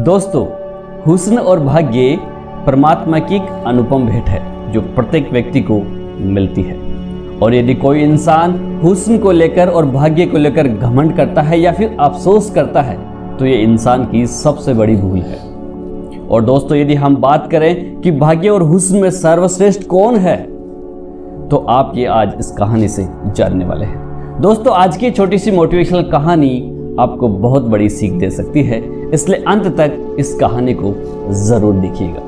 दोस्तों, हुस्न और भाग्य परमात्मा की एक अनुपम भेंट है जो प्रत्येक व्यक्ति को मिलती है। और यदि कोई इंसान हुस्न को लेकर और भाग्य को लेकर घमंड करता है या फिर अफसोस करता है तो ये इंसान की सबसे बड़ी भूल है। और दोस्तों, यदि हम बात करें कि भाग्य और हुस्न में सर्वश्रेष्ठ कौन है तो आप ये आज इस कहानी से जानने वाले हैं। दोस्तों, आज की छोटी सी मोटिवेशनल कहानी आपको बहुत बड़ी सीख दे सकती है, इसलिए अंत तक इस कहानी को जरूर देखिएगा।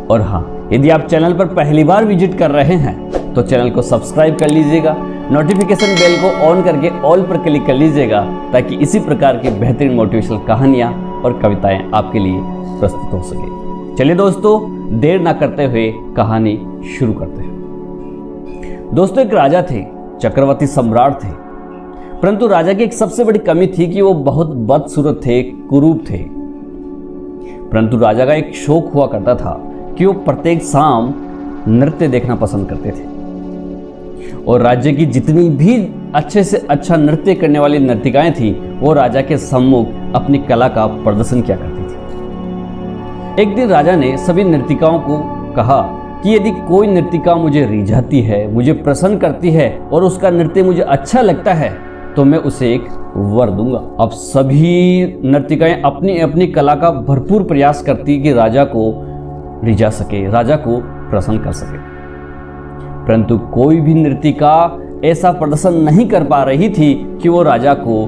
और हाँ, यदि आप चैनल पर पहली बार विजिट कर रहे हैं तो चैनल को सब्सक्राइब कर लीजिएगा, नोटिफिकेशन बेल को ऑन करके ऑल पर क्लिक कर लीजिएगा ताकि इसी प्रकार की बेहतरीन मोटिवेशनल कहानियाँ और कविताएं आपके लिए प्रस्तुत हो सके। चलिए दोस्तों, देर ना करते हुए कहानी शुरू करते हैं। दोस्तों, एक राजा थे, चक्रवर्ती सम्राट थे, परंतु राजा की एक सबसे बड़ी कमी थी कि वो बहुत बदसूरत थे, कुरूप थे। परंतु राजा का एक शौक हुआ करता था कि वो प्रत्येक शाम नृत्य देखना पसंद करते थे। और राज्य की जितनी भी अच्छे से अच्छा नृत्य करने वाली नर्तिकाएं थी वो राजा के सम्मुख अपनी कला का प्रदर्शन किया करती थी। एक दिन राजा ने सभी नर्तिकाओं को कहा कि यदि कोई नर्तिका मुझे रिझाती है, मुझे प्रसन्न करती है और उसका नृत्य मुझे अच्छा लगता है तो मैं उसे एक वर दूंगा। अब सभी नर्तिकाएं अपनी अपनी कला का भरपूर प्रयास करती कि राजा को रिझा सके, राजा को प्रसन्न कर सके, परंतु कोई भी नर्तिका ऐसा प्रदर्शन नहीं कर पा रही थी कि वो राजा को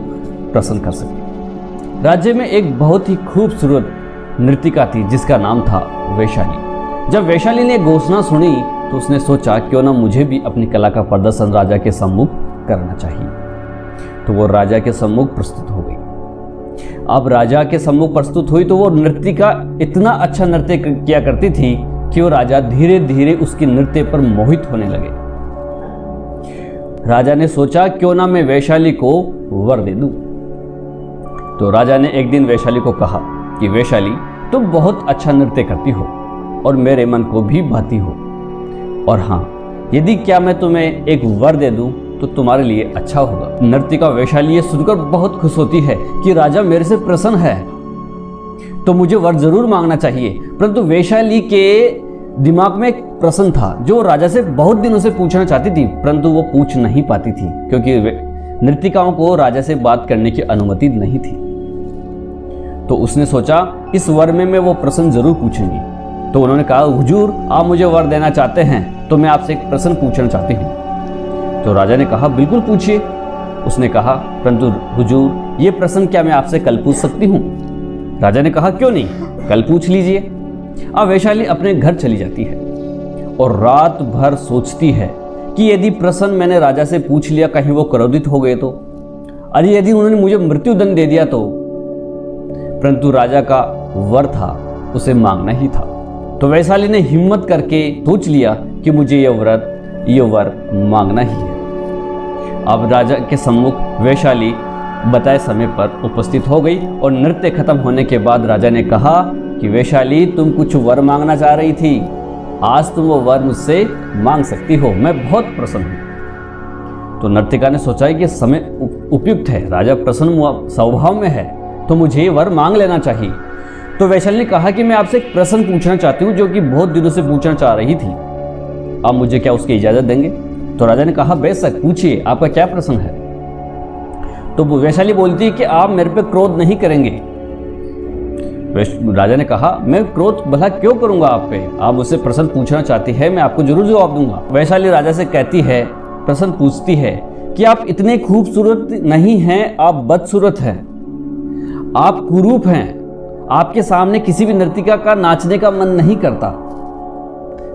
प्रसन्न कर सके। राज्य में एक बहुत ही खूबसूरत नर्तिका थी जिसका नाम था वैशाली। जब वैशाली ने घोषणा सुनी तो उसने सोचा क्यों ना मुझे भी अपनी कला का प्रदर्शन राजा के सम्मुख करना चाहिए। तो वो राजा के सम्मुख प्रस्तुत हो गई। अब राजा के सम्मुख प्रस्तुत हुई तो वो नर्तिका इतना अच्छा नृत्य किया करती थी कि वो राजा धीरे धीरे उसके नृत्य पर मोहित होने लगे। राजा ने सोचा क्यों ना मैं वैशाली को वर दे दूं। तो राजा ने एक दिन वैशाली को कहा कि वैशाली, तुम बहुत अच्छा नृत्य करती हो और मेरे मन को भी भाती हो, और हाँ, यदि क्या मैं तुम्हें एक वर दे दूं तो तुम्हारे लिए अच्छा होगा। नर्तिका वैशाली ये सुनकर बहुत खुश होती है कि राजा मेरे से प्रसन्न है तो मुझे वर जरूर मांगना चाहिए। परंतु वैशाली के दिमाग में एक प्रश्न था जो राजा से बहुत दिनों से पूछना चाहती थी, परंतु वो पूछ नहीं पाती थी क्योंकि नर्तिकाओं को राजा से बात करने की अनुमति नहीं थी। तो उसने सोचा इस वर में मैं वो प्रश्न जरूर पूछूंगी। तो उन्होंने कहा, हुजूर, आप मुझे वर देना चाहते हैं तो मैं आपसे एक प्रश्न पूछना चाहती हूँ। तो राजा ने कहा, बिल्कुल पूछिए। उसने कहा, परंतु हुजूर, ये प्रश्न क्या मैं आपसे कल पूछ सकती हूँ? राजा ने कहा, क्यों नहीं, कल पूछ लीजिए। अब वैशाली अपने घर चली जाती है और रात भर सोचती है कि यदि प्रश्न मैंने राजा से पूछ लिया कहीं वो क्रोधित हो गए तो, अरे यदि उन्होंने मुझे मृत्युदंड दे दिया तो। परंतु राजा का वर था, उसे मांगना ही था। तो वैशाली ने हिम्मत करके सोच लिया कि मुझे ये वर मांगना ही है। अब राजा के सम्मुख वैशाली बताए समय पर उपस्थित हो गई और नृत्य खत्म होने के बाद राजा ने कहा कि वैशाली, तुम कुछ वर मांगना चाह रही थी, आज तुम वो वर मुझसे मांग सकती हो, मैं बहुत प्रसन्न हूँ। तो नर्तिका ने सोचा कि समय उपयुक्त है, राजा प्रसन्न स्वभाव में है तो मुझे वर मांग लेना चाहिए। तो वैशाली ने कहा कि मैं आपसे एक प्रश्न पूछना चाहती हूँ जो कि बहुत दिनों से पूछना चाह रही थी, आप मुझे क्या उसकी इजाजत देंगे? तो राजा ने कहा, बेशक, पूछिए, आपका क्या प्रश्न है? तो वैशाली बोलती है कि आप मेरे पे क्रोध नहीं करेंगे। राजा ने कहा, मैं क्रोध भला क्यों करूंगा आप पे? आप मुझसे प्रश्न पूछना चाहती है, मैं आपको जरूर जवाब दूंगा। वैशाली राजा से कहती है, प्रश्न पूछती है कि आप इतने खूबसूरत नहीं हैं, आप बदसूरत हैं, आप कुरूप हैं, आपके सामने किसी भी नर्तिका का नाचने का मन नहीं करता।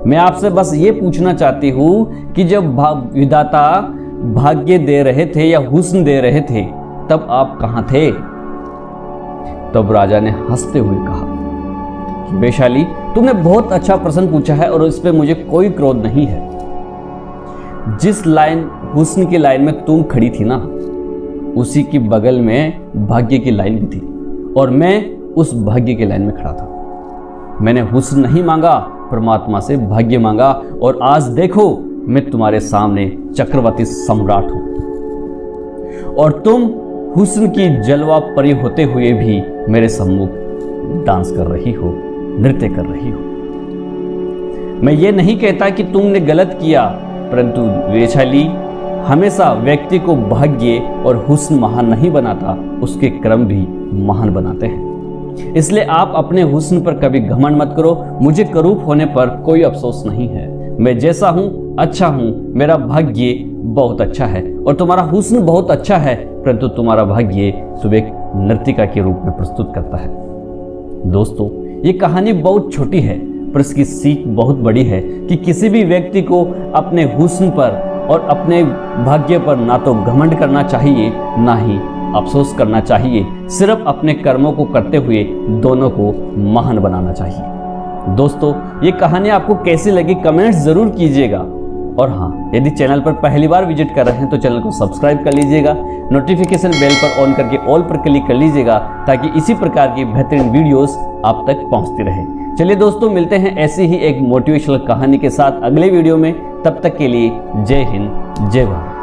मैं आपसे बस ये पूछना चाहती हूँ कि जब विधाता भाग्य दे रहे थे या हुस्न दे रहे थे तब आप कहाँ थे? तब राजा ने हंसते हुए कहा कि वैशाली, तुमने बहुत अच्छा प्रश्न पूछा है और इस पे मुझे कोई क्रोध नहीं है। जिस लाइन हुस्न की लाइन में तुम खड़ी थी ना, उसी की बगल में भाग्य की लाइन भी थी और मैं उस भाग्य की लाइन में खड़ा था। मैंने हुस्न नहीं मांगा, परमात्मा से भाग्य मांगा, और आज देखो मैं तुम्हारे सामने चक्रवर्ती सम्राट हूं और तुम हुस्न की जलवा परी होते हुए भी मेरे सम्मुख डांस कर रही हो, नृत्य कर रही हो। मैं ये नहीं कहता कि तुमने गलत किया, परंतु वैशाली हमेशा व्यक्ति को भाग्य और हुस्न महान नहीं बनाता, उसके कर्म भी महान बनाते हैं। इसलिए आप अपने हुस्न पर कभी घमंड मत करो। मुझे करूप होने पर कोई अफसोस नहीं है। मैं जैसा हूं अच्छा हूं, मेरा भाग्य बहुत अच्छा है और तुम्हारा हुस्न बहुत अच्छा है, परंतु तुम्हारा भाग्य तुम्हें एक नर्तिका के रूप में प्रस्तुत करता है। दोस्तों, ये कहानी बहुत छोटी है पर इसकी सीख बहुत बड़ी है कि किसी भी व्यक्ति को अपने हुस्न पर और अपने भाग्य पर ना तो घमंड करना चाहिए, ना ही अफसोस करना चाहिए। सिर्फ अपने कर्मों को करते हुए दोनों को महान बनाना चाहिए। दोस्तों, ये कहानी आपको कैसी लगी कमेंट्स जरूर कीजिएगा। और हाँ, यदि चैनल पर पहली बार विजिट कर रहे हैं तो चैनल को सब्सक्राइब कर लीजिएगा, नोटिफिकेशन बेल पर ऑन करके ऑल पर क्लिक कर लीजिएगा ताकि इसी प्रकार की बेहतरीन वीडियोस आप तक पहुंचती रहे। चलिए दोस्तों, मिलते हैं ऐसी ही एक मोटिवेशनल कहानी के साथ अगले वीडियो में। तब तक के लिए जय हिंद, जय भारत।